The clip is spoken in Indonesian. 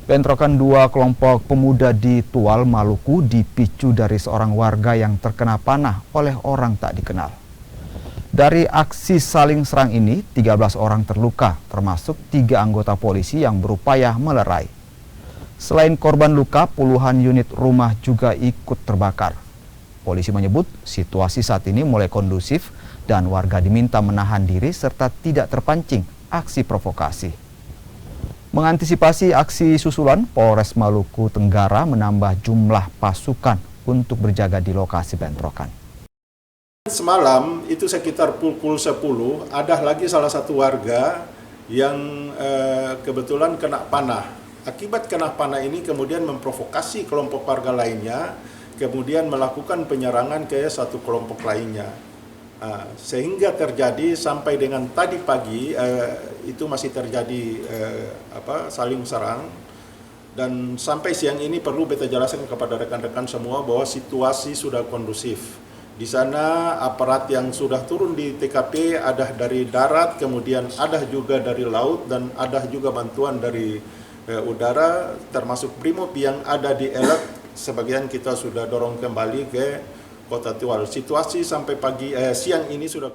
Bentrokan dua kelompok pemuda di Tual, Maluku dipicu dari seorang warga yang terkena panah oleh orang tak dikenal. Dari aksi saling serang ini, 13 orang terluka, termasuk 3 anggota polisi yang berupaya melerai. Selain korban luka, puluhan unit rumah juga ikut terbakar. Polisi menyebut situasi saat ini mulai kondusif dan warga diminta menahan diri serta tidak terpancing aksi provokasi. Mengantisipasi aksi susulan, Polres Maluku Tenggara menambah jumlah pasukan untuk berjaga di lokasi bentrokan. Semalam itu sekitar pukul 10 ada lagi salah satu warga yang kebetulan kena panah. Akibat kena panah ini kemudian memprovokasi kelompok warga lainnya, kemudian melakukan penyerangan ke satu kelompok lainnya. Sehingga terjadi sampai dengan tadi pagi itu masih terjadi saling serang, dan sampai siang ini perlu beta jelaskan kepada rekan-rekan semua bahwa situasi sudah kondusif. Di sana aparat yang sudah turun di TKP ada dari darat, kemudian ada juga dari laut, dan ada juga bantuan dari udara, termasuk Brimob yang ada di Elek. Sebagian kita sudah dorong kembali ke Kota Tual. Situasi sampai siang ini sudah